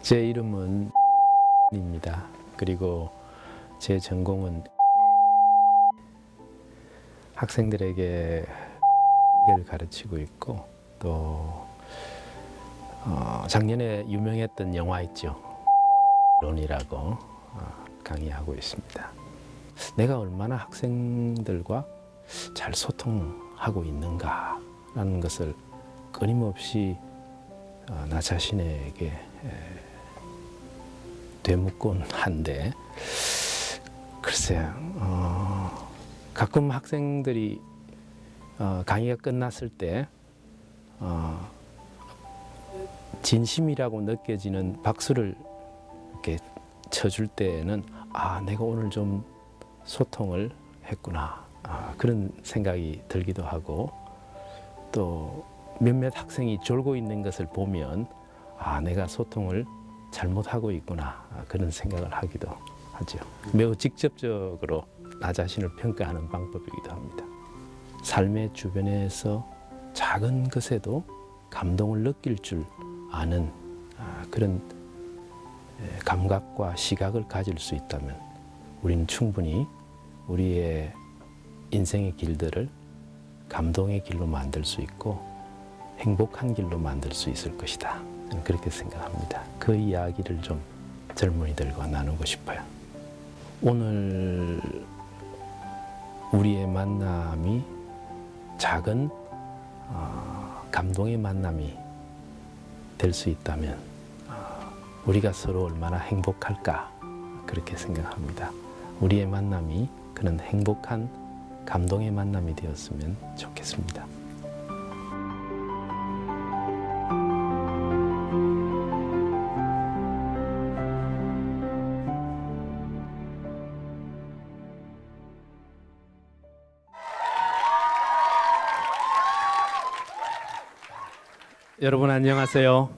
제 이름은 입니다. 그리고 제 전공은 학생들에게 를 가르치고 있고 또 작년에 유명했던 영화 있죠. 론이라고 강의하고 있습니다. 내가 얼마나 학생들과 잘 소통하고 있는가라는 것을 끊임없이 나 자신에게 되묻곤 한데 글쎄 가끔 학생들이 강의가 끝났을 때 진심이라고 느껴지는 박수를 이렇게 쳐줄 때는 내가 오늘 좀 소통을 했구나 그런 생각이 들기도 하고 또 몇몇 학생이 졸고 있는 것을 보면 내가 소통을 잘못하고 있구나 그런 생각을 하기도 하죠. 매우 직접적으로 나 자신을 평가하는 방법이기도 합니다. 삶의 주변에서 작은 것에도 감동을 느낄 줄 아는 그런 감각과 시각을 가질 수 있다면 우리는 충분히 우리의 인생의 길들을 감동의 길로 만들 수 있고 행복한 길로 만들 수 있을 것이다. 저는 그렇게 생각합니다. 그 이야기를 좀 젊은이들과 나누고 싶어요. 오늘 우리의 만남이 작은 감동의 만남이 될 수 있다면 우리가 서로 얼마나 행복할까 그렇게 생각합니다. 우리의 만남이 그런 행복한 감동의 만남이 되었으면 좋겠습니다. 여러분 안녕하세요.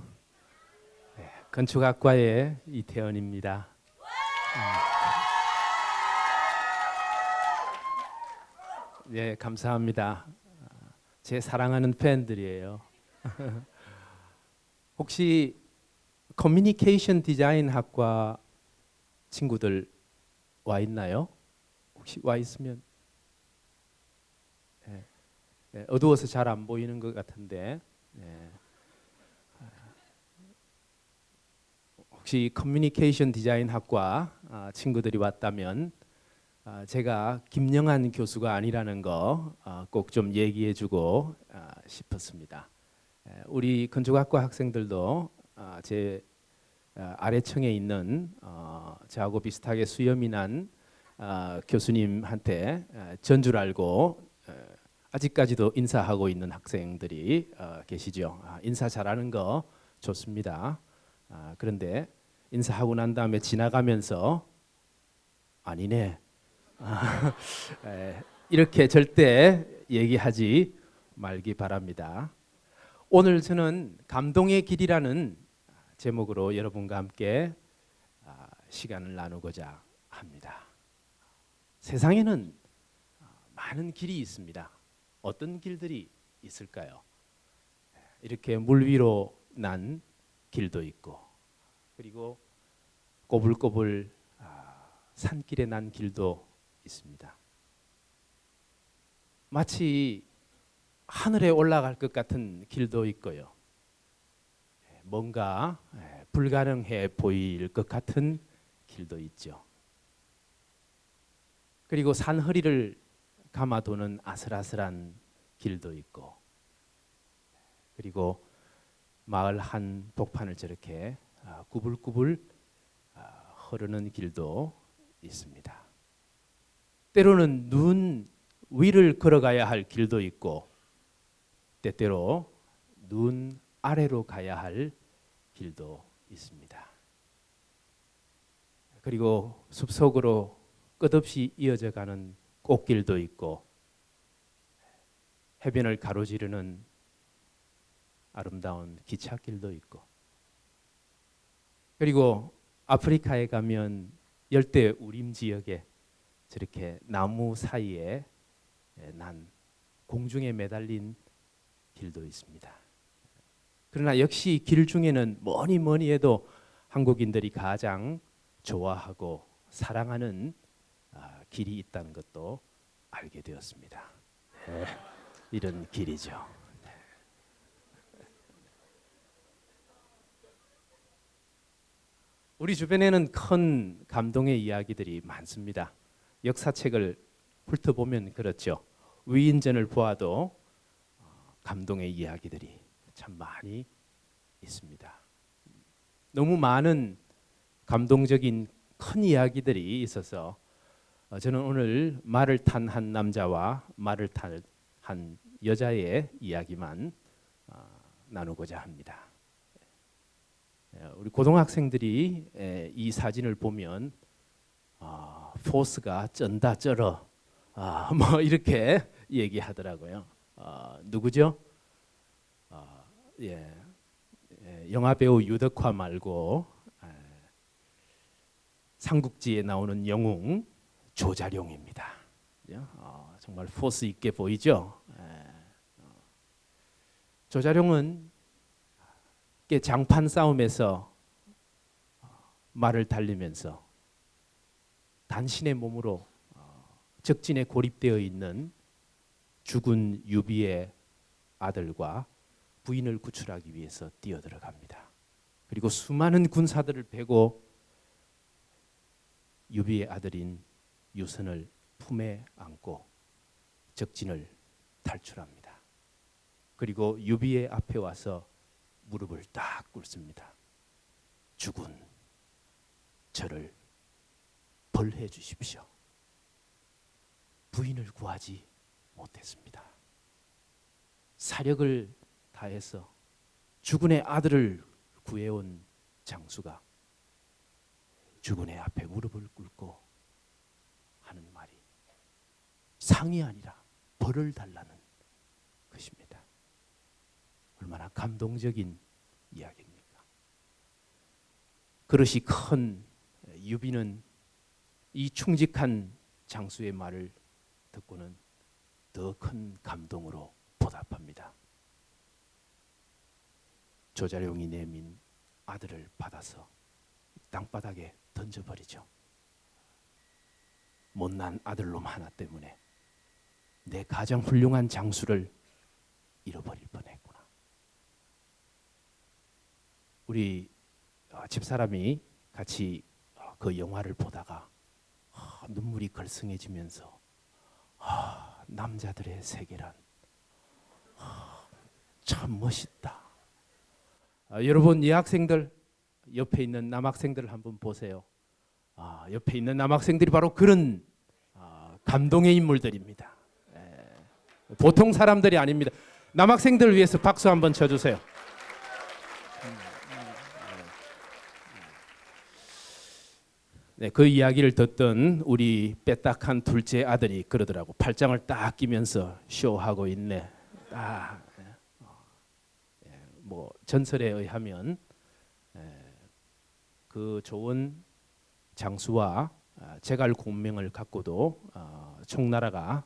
건축학과의 이태원입니다. 네, 감사합니다. 제 사랑하는 팬들이에요. 혹시 커뮤니케이션 디자인 학과 친구들 와 있나요? 혹시 와 있으면 네, 어두워서 잘 안 보이는 것 같은데 네. 혹시 커뮤니케이션 디자인 학과 친구들이 왔다면 제가 김영한 교수가 아니라는 거 꼭 좀 얘기해 주고 싶었습니다. 우리 건축학과 학생들도 제 아래층에 있는 저하고 비슷하게 수염이 난 교수님한테 전줄 알고 아직까지도 인사하고 있는 학생들이 계시죠. 인사 잘하는 거 좋습니다. 그런데 인사하고 난 다음에 지나가면서 아니네 이렇게 절대 얘기하지 말기 바랍니다. 오늘 저는 감동의 길이라는 제목으로 여러분과 함께 시간을 나누고자 합니다. 세상에는 많은 길이 있습니다. 어떤 길들이 있을까요? 이렇게 물 위로 난 길도 있고 그리고 꼬불꼬불 산길에 난 길도 있습니다. 마치 하늘에 올라갈 것 같은 길도 있고요. 뭔가 불가능해 보일 것 같은 길도 있죠. 그리고 산허리를 감아도는 아슬아슬한 길도 있고 그리고 마을 한 복판을 저렇게 구불구불 흐르는 길도 있습니다. 때로는 눈 위를 걸어가야 할 길도 있고 때때로 눈 아래로 가야 할 길도 있습니다. 그리고 숲속으로 끝없이 이어져 가는 꽃길도 있고 해변을 가로지르는 아름다운 기찻길도 있고 그리고 아프리카에 가면 열대 우림 지역에 저렇게 나무 사이에 난 공중에 매달린 길도 있습니다. 그러나 역시 길 중에는 뭐니 뭐니 해도 한국인들이 가장 좋아하고 사랑하는 길이 있다는 것도 알게 되었습니다. 네, 이런 길이죠. 우리 주변에는 큰 감동의 이야기들이 많습니다. 역사책을 훑어보면 그렇죠. 위인전을 보아도 감동의 이야기들이 참 많이 있습니다. 너무 많은 감동적인 큰 이야기들이 있어서 저는 오늘 말을 탄 한 남자와 말을 탄 한 여자의 이야기만 나누고자 합니다. 우리 고등학생들이 이 사진을 보면 포스가 쩐다 쩔어 뭐 이렇게 얘기하더라고요. 누구죠? 영화 배우 유덕화 말고 삼국지에 나오는 영웅 조자룡입니다. 정말 포스 있게 보이죠? 조자룡은 장판 싸움에서 말을 달리면서 단신의 몸으로 적진에 고립되어 있는 죽은 유비의 아들과 부인을 구출하기 위해서 뛰어들어갑니다. 그리고 수많은 군사들을 베고 유비의 아들인 유선을 품에 안고 적진을 탈출합니다. 그리고 유비의 앞에 와서 무릎을 딱 꿇습니다. 죽은 저를 벌해 주십시오. 부인을 구하지 못했습니다. 사력을 다해서 주군의 아들을 구해온 장수가 주군의 앞에 무릎을 꿇고 하는 말이 상이 아니라 벌을 달라는 것입니다. 얼마나 감동적인 이야기입니까? 그릇이 큰 유비는 이 충직한 장수의 말을 듣고는 더 큰 감동으로 보답합니다. 조자룡이 내민 아들을 받아서 땅바닥에 던져버리죠. 못난 아들놈 하나 때문에 내 가장 훌륭한 장수를 잃어버릴 뻔했구나. 우리 집사람이 같이 그 영화를 보다가 눈물이 걸성해지면서 남자들의 세계란 참 멋있다. 여러분, 여학생들 옆에 있는 남학생들을 한번 보세요. 옆에 있는 남학생들이 바로 그런 감동의 인물들입니다. 보통 사람들이 아닙니다. 남학생들을 위해서 박수 한번 쳐주세요. 네, 그 이야기를 듣던 우리 빼딱한 둘째 아들이 그러더라고. 팔짱을 딱 끼면서 쇼하고 있네. 뭐 전설에 의하면 그 좋은 장수와 제갈 공명을 갖고도 총나라가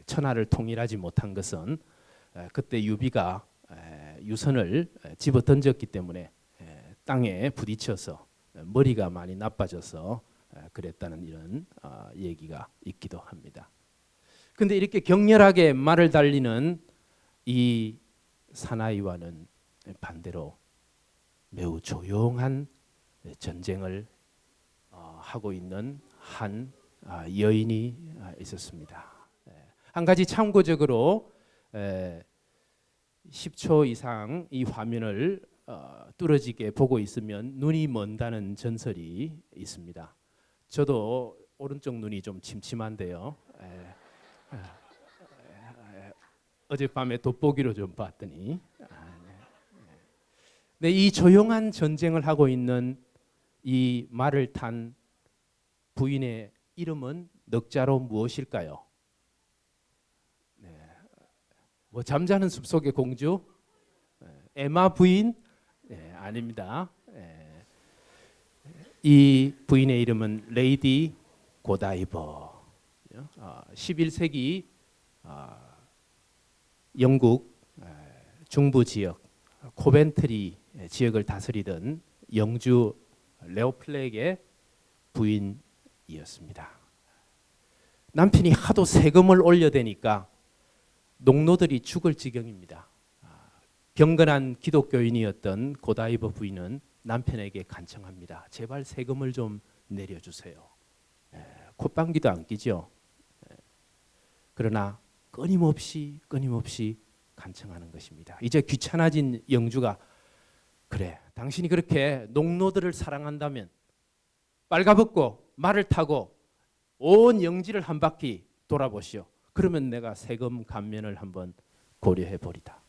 천하를 통일하지 못한 것은 그때 유비가 유선을 집어 던졌기 때문에 땅에 부딪혀서 머리가 많이 나빠져서 그랬다는 이런 얘기가 있기도 합니다. 그런데 이렇게 격렬하게 말을 달리는 이 사나이와는 반대로 매우 조용한 전쟁을 하고 있는 한 여인이 있었습니다. 한 가지 참고적으로 10초 이상 이 화면을 뚫어지게 보고 있으면 눈이 먼다는 전설이 있습니다. 저도 오른쪽 눈이 좀 침침한데요. 어젯밤에 돋보기로 좀 봤더니 네, 이 조용한 전쟁을 하고 있는 이 말을 탄 부인의 이름은 넉자로 무엇일까요? 네, 뭐 잠자는 숲속의 공주? 에마 부인? 네, 아닙니다. 이 부인의 이름은 레이디 고다이버. 11세기 영국 중부 지역 코벤트리 지역을 다스리던 영주 레오플렉의 부인이었습니다. 남편이 하도 세금을 올려대니까 농노들이 죽을 지경입니다. 경건한 기독교인이었던 고다이버 부인은 남편에게 간청합니다. 제발 세금을 좀 내려주세요. 콧방귀도 안 끼죠. 그러나 끊임없이 간청하는 것입니다. 이제 귀찮아진 영주가 그래, 당신이 그렇게 농노들을 사랑한다면 빨가벗고 말을 타고 온 영지를 한 바퀴 돌아보시오. 그러면 내가 세금 감면을 한번 고려해 보리다.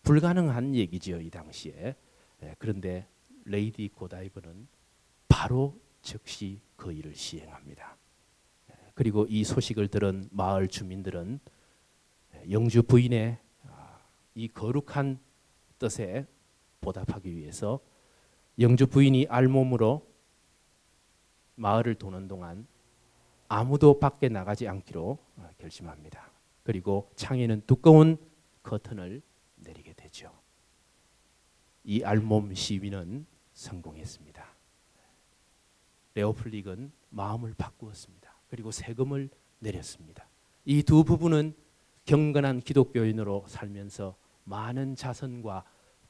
불가능한 얘기지요, 이 당시에. 그런데 레이디 고다이버는 바로 즉시 그 일을 시행합니다. 그리고 이 소식을 들은 마을 주민들은 영주 부인의 이 거룩한 뜻에 보답하기 위해서 영주 부인이 알몸으로 마을을 도는 동안 아무도 밖에 나가지 않기로 결심합니다. 그리고 창에는 두꺼운 커튼을 내리게 되죠. 이 알몸 시위는 성공했습니다. 레오플릭은 마음을 바꾸었습니다. 그리고 세금을 내렸습니다. 이 두 부부는 경건한 기독교인으로 살면서 많은 자선과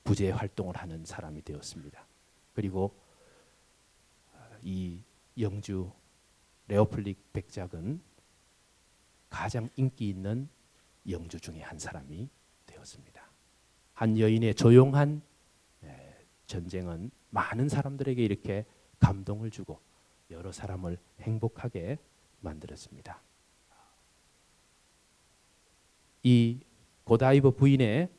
부재 활동을 하는 사람이 되었습니다. 그리고 이 영주 레오플릭 백작은 가장 인기 있는 영주 중에 한 사람이 되었습니다. 한 여인의 조용한 전쟁은 많은 사람들에게 이렇게 감동을 주고 여러 사람을 행복하게 만들었습니다. 이 고다이버 부인의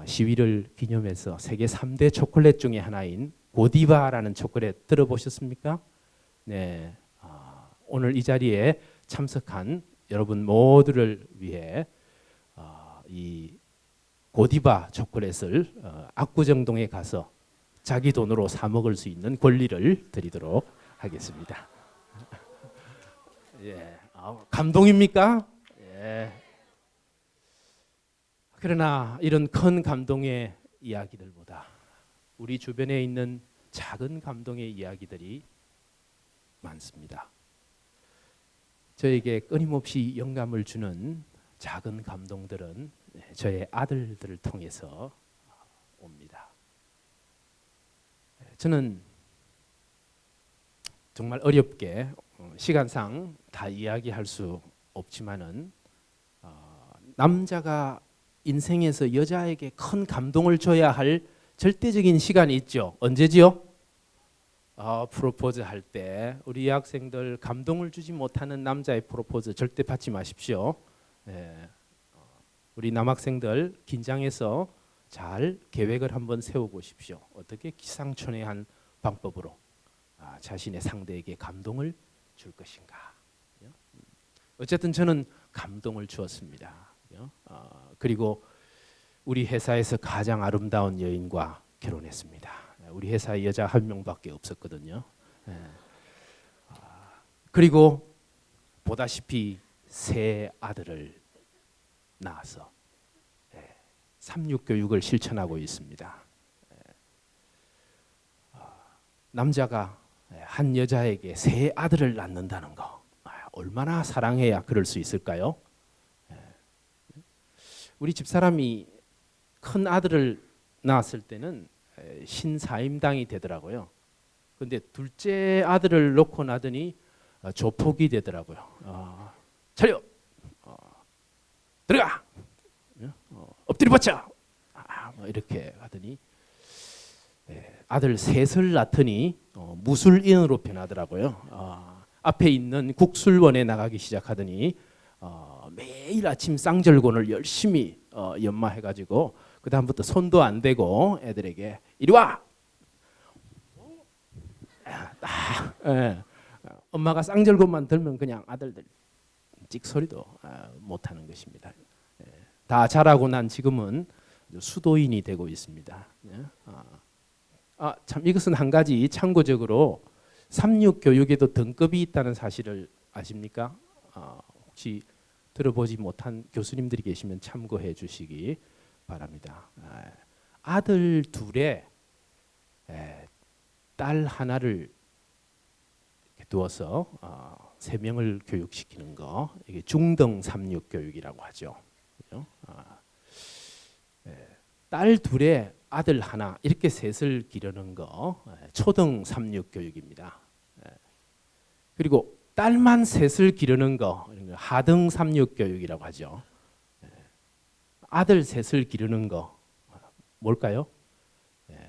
시위를 기념해서 세계 3대 초콜릿 중에 하나인 고디바라는 초콜릿 들어보셨습니까? 네, 오늘 이 자리에 참석한 여러분 모두를 위해 이 고디바 초콜릿을 압구정동에 가서 자기 돈으로 사 먹을 수 있는 권리를 드리도록 하겠습니다. 예, 감동입니까? 예. 그러나 이런 큰 감동의 이야기들보다 우리 주변에 있는 작은 감동의 이야기들이 많습니다. 저에게 끊임없이 영감을 주는 작은 감동들은 저의 아들들을 통해서 옵니다. 저는 정말 어렵게 시간상 다 이야기할 수 없지만은 남자가 인생에서 여자에게 큰 감동을 줘야 할 절대적인 시간이 있죠. 언제지요? 프로포즈 할 때 우리 여학생들 감동을 주지 못하는 남자의 프로포즈 절대 받지 마십시오. 우리 남학생들 긴장해서 잘 계획을 한번 세워보십시오. 어떻게 기상천외한 방법으로 자신의 상대에게 감동을 줄 것인가. 어쨌든 저는 감동을 주었습니다. 그리고 우리 회사에서 가장 아름다운 여인과 결혼했습니다. 우리 회사에 여자 한 명밖에 없었거든요. 그리고 보다시피 세 아들을 낳아서 삼육교육을 실천하고 있습니다. 남자가 한 여자에게 세 아들을 낳는다는 거 얼마나 사랑해야 그럴 수 있을까요? 우리 집사람이 큰 아들을 낳았을 때는 신사임당이 되더라고요. 근데 둘째 아들을 놓고 나더니 조폭이 되더라고요. 차려! 들어가! 엎드려 받쳐! 뭐 이렇게 하더니 아들 셋을 낳더니 무술인으로 변하더라고요. 앞에 있는 국술원에 나가기 시작하더니 매일 아침 쌍절곤을 열심히 연마해가지고 그 다음부터 손도 안 대고 애들에게 이리 와! 엄마가 쌍절곤만 들면 그냥 아들들 찍소리도 못하는 것입니다. 다 자라고 난 지금은 수도인이 되고 있습니다. 참 이것은 한 가지 참고적으로 삼육교육에도 등급이 있다는 사실을 아십니까? 혹시 들어보지 못한 교수님들이 계시면 참고해 주시기 바랍니다. 아들 둘에 딸 하나를 이렇게 두어서 3명을 교육시키는 거, 이게 중등 삼육 교육이라고 하죠. 그죠? 딸 둘에 아들 하나 이렇게 셋을 기르는 거 초등 삼육 교육입니다. 그리고 딸만 셋을 기르는 거 하등 삼육 교육이라고 하죠. 아들 셋을 기르는 거 뭘까요?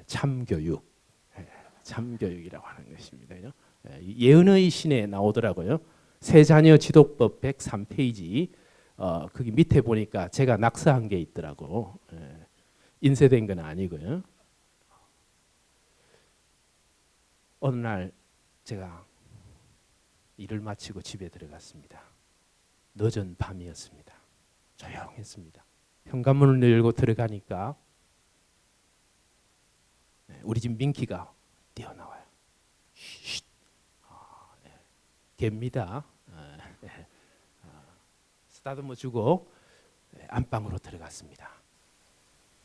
참교육, 참교육이라고 하는 것입니다. 예언의 신에 나오더라고요. 세 자녀 지도법 103페이지 거기 밑에 보니까 제가 낙서한 게 있더라고. 인쇄된 건 아니고요. 어느 날 제가 일을 마치고 집에 들어갔습니다. 늦은 밤이었습니다. 조용했습니다. 현관문을 열고 들어가니까 우리 집 민키가 뛰어나와요. 쉿. 개입니다. 쓰다듬어 주고 안방으로 들어갔습니다.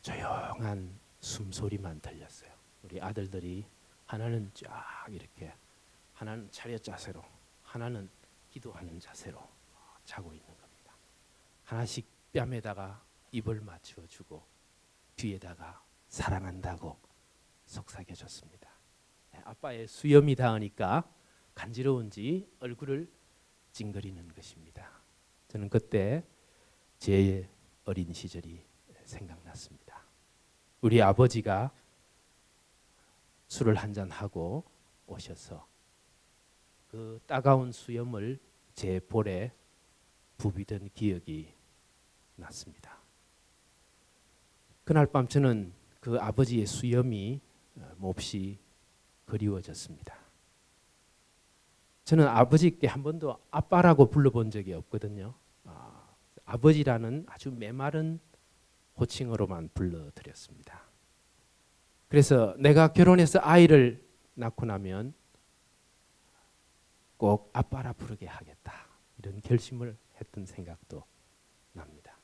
조용한 숨소리만 들렸어요. 우리 아들들이 하나는 쫙 이렇게, 하나는 차렷 자세로, 하나는 기도하는 자세로 자고 있는 겁니다. 하나씩 뺨에다가 입을 맞추어 주고 귀에다가 사랑한다고 속삭여줬습니다. 아빠의 수염이 닿으니까 간지러운지 얼굴을 찡그리는 것입니다. 저는 그때 제 어린 시절이 생각났습니다. 우리 아버지가 술을 한잔 하고 오셔서 그 따가운 수염을 제 볼에 부비던 기억이 났습니다. 그날 밤 저는 그 아버지의 수염이 몹시 그리워졌습니다. 저는 아버지께 한 번도 아빠라고 불러본 적이 없거든요. 아버지라는 아주 메마른 호칭으로만 불러드렸습니다. 그래서 내가 결혼해서 아이를 낳고 나면 꼭 아빠라 부르게 하겠다, 이런 결심을 했던 생각도 납니다.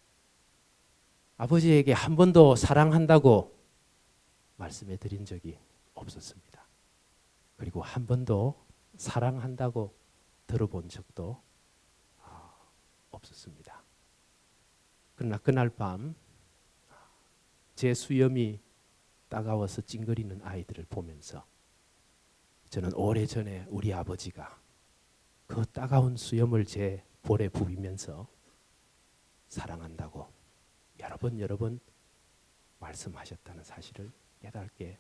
아버지에게 한 번도 사랑한다고 말씀해 드린 적이 없었습니다. 그리고 한 번도 사랑한다고 들어본 적도 없었습니다. 그러나 그날 밤 제 수염이 따가워서 찡그리는 아이들을 보면서 저는 오래전에 우리 아버지가 그 따가운 수염을 제 볼에 부비면서 사랑한다고 여러 번 말씀하셨다는 사실을 깨닫게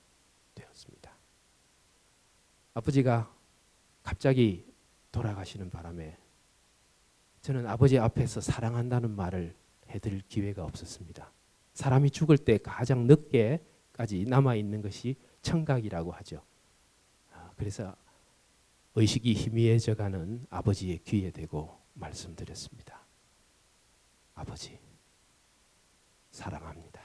되었습니다. 아버지가 갑자기 돌아가시는 바람에 저는 아버지 앞에서 사랑한다는 말을 해드릴 기회가 없었습니다. 사람이 죽을 때 가장 늦게까지 남아있는 것이 청각이라고 하죠. 그래서 의식이 희미해져가는 아버지의 귀에 대고 말씀드렸습니다. 아버지, 사랑합니다.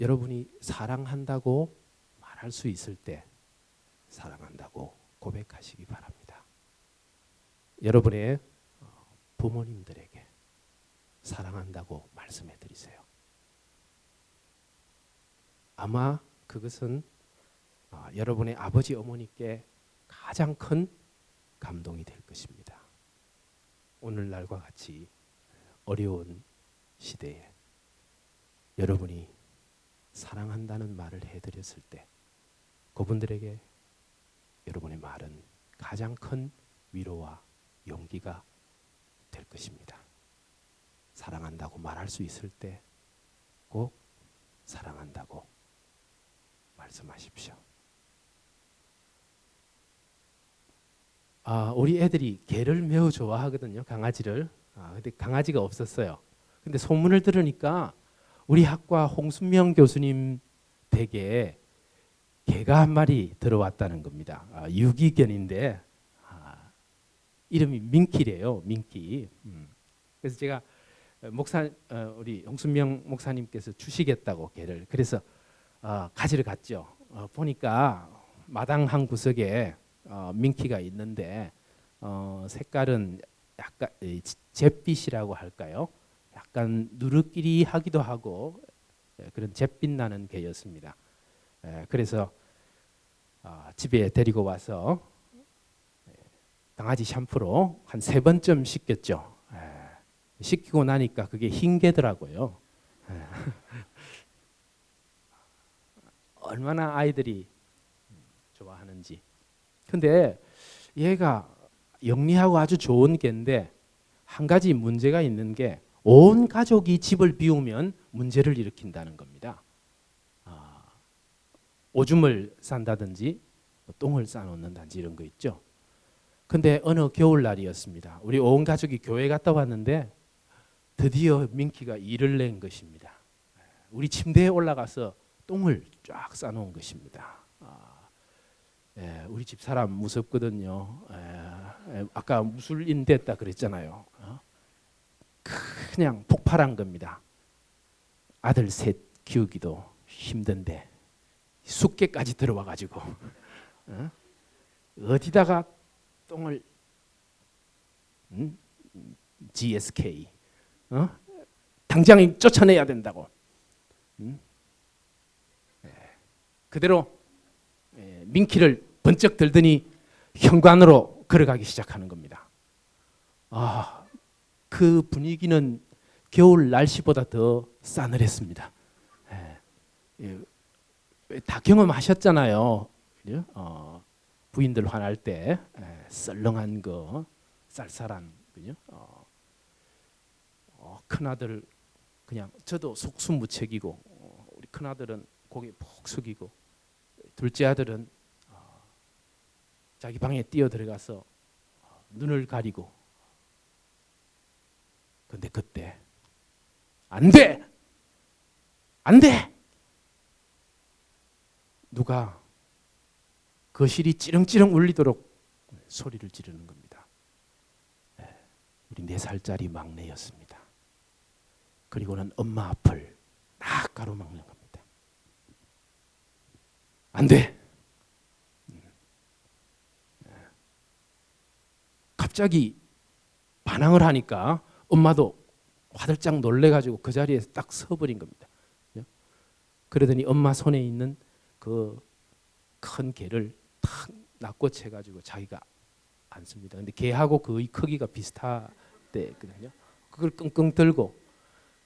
여러분이 사랑한다고 말할 수 있을 때 사랑한다고 고백하시기 바랍니다. 여러분의 부모님들에게 사랑한다고 말씀해 드리세요. 아마 그것은 여러분의 아버지 어머니께 가장 큰 감동이 될 것입니다. 오늘날과 같이 어려운 시대에 여러분이 사랑한다는 말을 해드렸을 때 그분들에게 여러분의 말은 가장 큰 위로와 용기가 될 것입니다. 사랑한다고 말할 수 있을 때 꼭 사랑한다고 말씀하십시오. 우리 애들이 개를 매우 좋아하거든요. 강아지를. 근데 강아지가 없었어요. 근데 소문을 들으니까 우리 학과 홍순명 교수님 댁에 개가 한 마리 들어왔다는 겁니다. 유기견인데 이름이 민키래요. 민키. 그래서 제가 우리 홍순명 목사님께서 주시겠다고 개를, 그래서 가지러 갔죠. 보니까 마당 한 구석에 민키가 있는데 색깔은 약간 잿빛이라고 할까요? 약간 누르끼리하기도 하고 그런 잿빛 나는 개였습니다. 그래서 집에 데리고 와서 강아지 샴푸로 한 3번쯤 씻겼죠. 씻기고 나니까 그게 흰 개더라고요. 얼마나 아이들이 좋아하는지. 근데 얘가 영리하고 아주 좋은 개인데 한 가지 문제가 있는 게 온 가족이 집을 비우면 문제를 일으킨다는 겁니다. 오줌을 싼다든지 똥을 싸놓는다든지 이런 거 있죠. 근데 어느 겨울날이었습니다. 우리 온 가족이 교회 갔다 왔는데 드디어 민키가 일을 낸 것입니다. 우리 침대에 올라가서 똥을 쫙 싸놓은 것입니다. 우리 집 사람 무섭거든요. 아까 무술인 됐다 그랬잖아요. 그냥 폭발한 겁니다. 아들 셋 키우기도 힘든데 숙계까지 들어와가지고 어디다가 똥을 GSK 당장 쫓아내야 된다고 그대로 민키를 번쩍 들더니 현관으로 걸어가기 시작하는 겁니다. 그 분위기는 겨울 날씨보다 더 싸늘했습니다. 다 경험하셨잖아요. 부인들 화날 때 썰렁한 거, 쌀쌀한 그죠? 큰아들 그냥 저도 속수무책이고 우리 큰아들은 고개 푹 숙이고 둘째 아들은 자기 방에 뛰어 들어가서 눈을 가리고 근데 그때 안 돼! 안 돼! 누가 거실이 찌렁찌렁 울리도록 소리를 지르는 겁니다. 우리 4살짜리 막내였습니다. 그리고는 엄마 앞을 딱 가로막는 겁니다. 안 돼! 갑자기 반항을 하니까 엄마도 화들짝 놀래가지고 그 자리에서 딱 서버린 겁니다. 그러더니 엄마 손에 있는 그 큰 개를 탁 낚고채가지고 자기가 안습니다. 근데 개하고 거의 크기가 비슷하대거든요. 그걸 끙끙 들고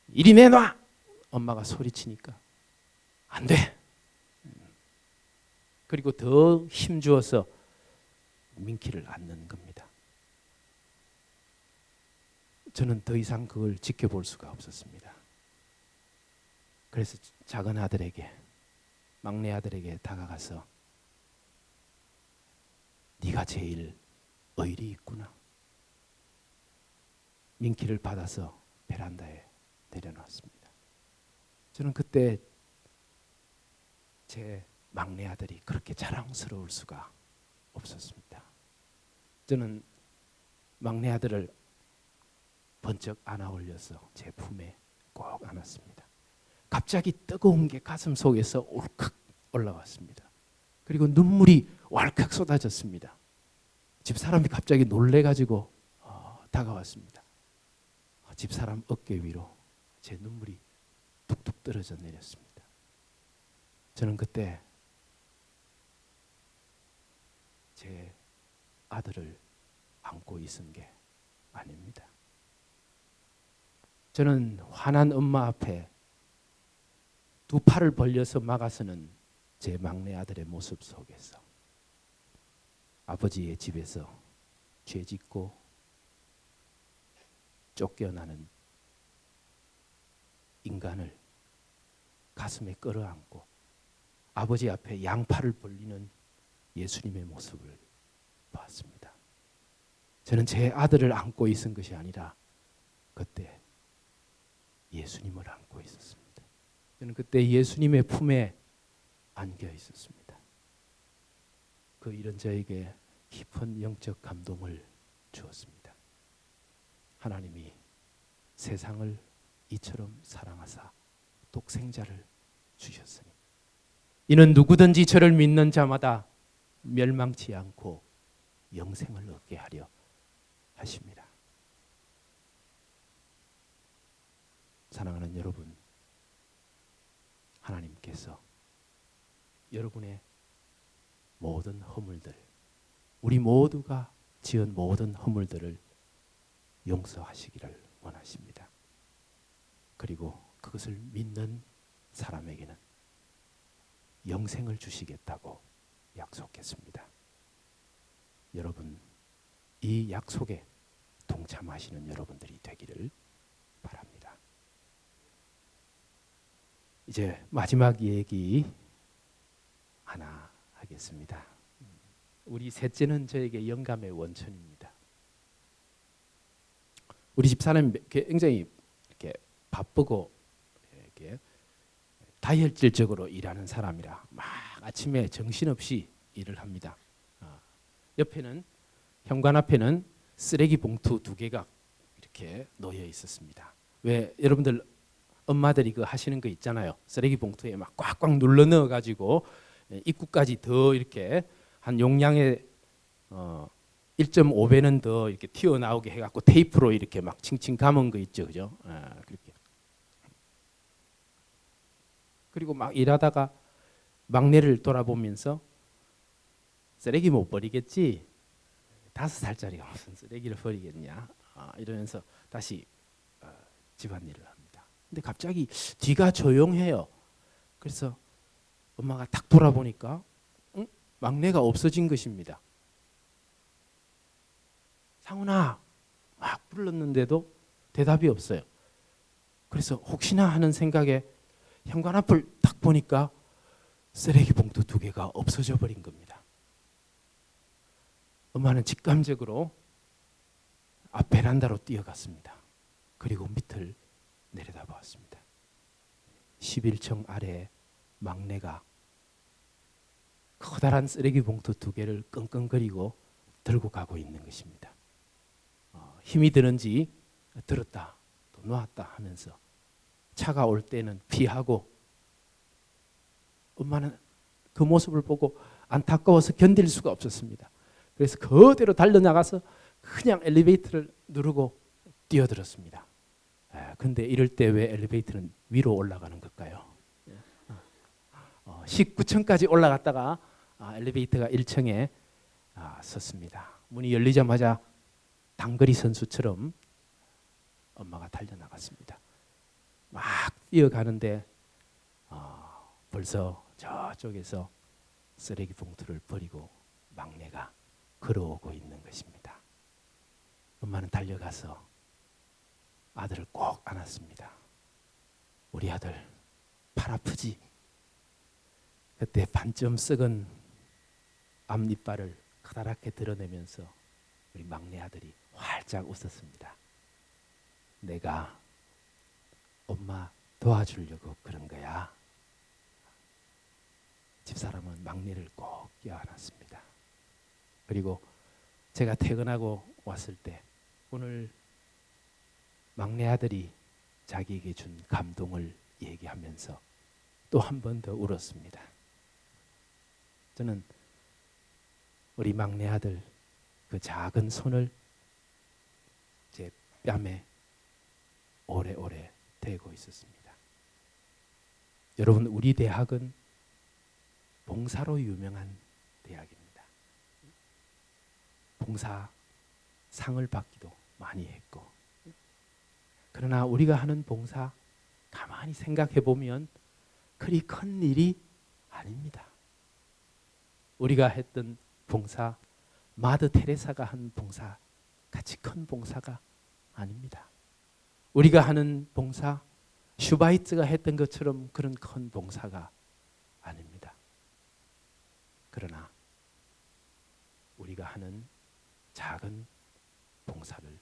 이리 내놔! 엄마가 소리치니까 안 돼! 그리고 더 힘주어서 민키를 안는 겁니다. 저는 더 이상 그걸 지켜볼 수가 없었습니다. 그래서 작은 아들에게, 막내 아들에게 다가가서 네가 제일 의리 있구나. 민키를 받아서 베란다에 내려놨습니다. 저는 그때 제 막내 아들이 그렇게 자랑스러울 수가 없었습니다. 저는 막내 아들을 번쩍 안아 올려서 제 품에 꼭 안았습니다. 갑자기 뜨거운 게 가슴 속에서 울컥 올라왔습니다. 그리고 눈물이 왈칵 쏟아졌습니다. 집 사람이 갑자기 놀래가지고 다가왔습니다. 집 사람 어깨 위로 제 눈물이 뚝뚝 떨어져 내렸습니다. 저는 그때 제 아들을 안고 있은 게 아닙니다. 저는 화난 엄마 앞에 두 팔을 벌려서 막아서는 제 막내 아들의 모습 속에서 아버지의 집에서 죄짓고 쫓겨나는 인간을 가슴에 끌어안고 아버지 앞에 양팔을 벌리는 예수님의 모습을 봤습니다. 저는 제 아들을 안고 있은 것이 아니라 그때 예수님을 안고 있었습니다. 저는 그때 예수님의 품에 안겨 있었습니다. 그 일은 저에게 깊은 영적 감동을 주었습니다. 하나님이 세상을 이처럼 사랑하사 독생자를 주셨으니 이는 누구든지 저를 믿는 자마다 멸망치 않고 영생을 얻게 하려 하십니다. 사랑하는 여러분, 하나님께서 여러분의 모든 허물들, 우리 모두가 지은 모든 허물들을 용서하시기를 원하십니다. 그리고 그것을 믿는 사람에게는 영생을 주시겠다고 약속했습니다. 여러분, 이 약속에 동참하시는 여러분들이 되기를 바랍니다. 이제 마지막 얘기 하나 하겠습니다. 우리 셋째는 저에게 영감의 원천입니다. 우리 집사람이 굉장히 이렇게 바쁘고 이렇게 다혈질적으로 일하는 사람이라 막 아침에 정신없이 일을 합니다. 옆에는 현관 앞에는 쓰레기 봉투 2개가 이렇게 놓여 있었습니다. 왜 여러분들 엄마들이 그 하시는 거 있잖아요. 쓰레기 봉투에 막 꽉꽉 눌러 넣어 가지고 입구까지 더 이렇게 한 용량의 1.5배는 더 이렇게 튀어나오게 해갖고 테이프로 이렇게 막 칭칭 감은 거 있죠, 그죠? 그렇게. 그리고 막 일하다가 막내를 돌아보면서 쓰레기 못 버리겠지? 5살짜리가 무슨 쓰레기를 버리겠냐? 이러면서 다시 집안일을 합니다. 근데 갑자기 뒤가 조용해요. 그래서 엄마가 딱 돌아보니까 막내가 없어진 것입니다. 상훈아 막 불렀는데도 대답이 없어요. 그래서 혹시나 하는 생각에 현관 앞을 딱 보니까 쓰레기 봉투 2개가 없어져 버린 겁니다. 엄마는 직감적으로 앞 베란다로 뛰어갔습니다. 그리고 밑을 내려다보았습니다. 11층 아래에 막내가 커다란 쓰레기 봉투 2개를 끙끙거리고 들고 가고 있는 것입니다. 힘이 드는지 들었다 또 놓았다 하면서 차가 올 때는 피하고, 엄마는 그 모습을 보고 안타까워서 견딜 수가 없었습니다. 그래서 그대로 달려나가서 그냥 엘리베이터를 누르고 뛰어들었습니다. 근데 이럴 때 왜 엘리베이터는 위로 올라가는 걸까요? 19층까지 올라갔다가 엘리베이터가 1층에 섰습니다. 문이 열리자마자 단거리 선수처럼 엄마가 달려나갔습니다. 막 뛰어가는데 벌써 저쪽에서 쓰레기 봉투를 버리고 막내가 걸어오고 있는 것입니다. 엄마는 달려가서 아들을 꼭 안았습니다. 우리 아들 팔 아프지? 그때 반쯤 썩은 앞니빨을 커다랗게 드러내면서 우리 막내 아들이 활짝 웃었습니다. 내가 엄마 도와주려고 그런 거야. 집사람은 막내를 꼭 껴안았습니다. 그리고 제가 퇴근하고 왔을 때 오늘 막내 아들이 자기에게 준 감동을 얘기하면서 또 한 번 더 울었습니다. 저는 우리 막내 아들 그 작은 손을 제 뺨에 오래오래 대고 있었습니다. 여러분, 우리 대학은 봉사로 유명한 대학입니다. 봉사상을 받기도 많이 했고, 그러나 우리가 하는 봉사 가만히 생각해 보면 그리 큰 일이 아닙니다. 우리가 했던 봉사, 마더 테레사가 한 봉사 같이 큰 봉사가 아닙니다. 우리가 하는 봉사, 슈바이츠가 했던 것처럼 그런 큰 봉사가 아닙니다. 그러나 우리가 하는 작은 봉사를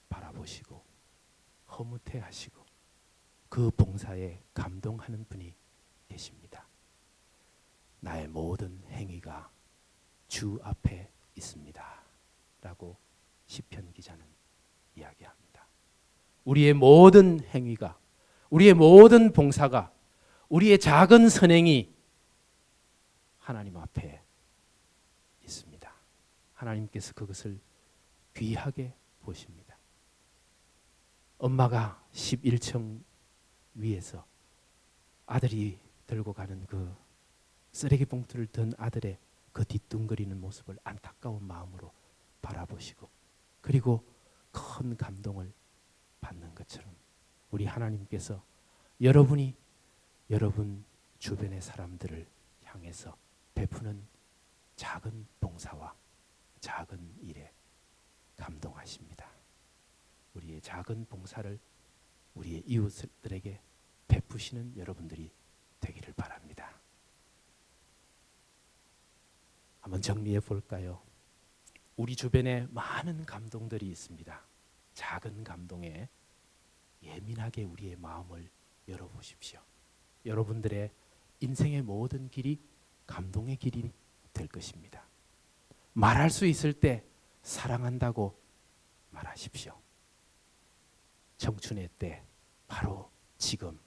바라보시고 허무해하시고 그 봉사에 감동하는 분이 계십니다. 나의 모든 행위가 주 앞에 있습니다. 라고 시편 기자는 이야기합니다. 우리의 모든 행위가, 우리의 모든 봉사가, 우리의 작은 선행이 하나님 앞에 있습니다. 하나님께서 그것을 귀하게 보십니다. 엄마가 11층 위에서 아들이 들고 가는 그 쓰레기 봉투를 든 아들의 그 뒤뚱거리는 모습을 안타까운 마음으로 바라보시고 그리고 큰 감동을 받는 것처럼 우리 하나님께서 여러분이 여러분 주변의 사람들을 향해서 베푸는 작은 봉사와 작은 일에 감동하십니다. 우리의 작은 봉사를 우리의 이웃들에게 베푸시는 여러분들이 되기를 바랍니다. 한번 정리해 볼까요? 우리 주변에 많은 감동들이 있습니다. 작은 감동에 예민하게 우리의 마음을 열어보십시오. 여러분들의 인생의 모든 길이 감동의 길이 될 것입니다. 말할 수 있을 때 사랑한다고 말하십시오. 청춘의 때 바로 지금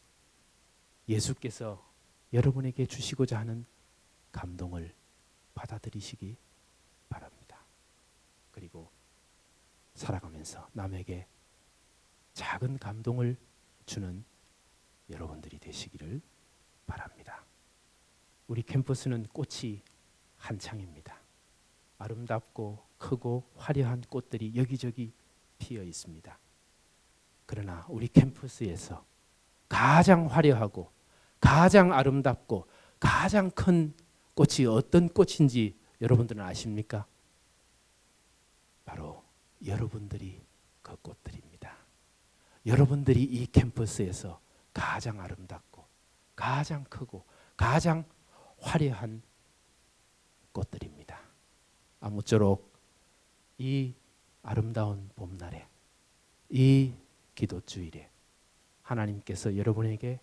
예수께서 여러분에게 주시고자 하는 감동을 받아들이시기 바랍니다. 그리고 살아가면서 남에게 작은 감동을 주는 여러분들이 되시기를 바랍니다. 우리 캠퍼스는 꽃이 한창입니다. 아름답고 크고 화려한 꽃들이 여기저기 피어 있습니다. 그러나 우리 캠퍼스에서 가장 화려하고 가장 아름답고 가장 큰 꽃이 어떤 꽃인지 여러분들은 아십니까? 바로 여러분들이 그 꽃들입니다. 여러분들이 이 캠퍼스에서 가장 아름답고 가장 크고 가장 화려한 꽃들입니다. 아무쪼록 이 아름다운 봄날에 이 기도주일에 하나님께서 여러분에게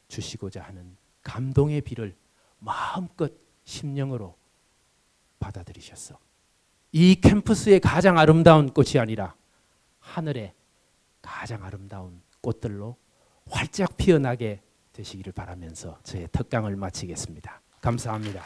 주시고자 하는 감동의 비를 마음껏 심령으로 받아들이셔서 이 캠퍼스의 가장 아름다운 꽃이 아니라 하늘의 가장 아름다운 꽃들로 활짝 피어나게 되시기를 바라면서 저의 특강을 마치겠습니다. 감사합니다.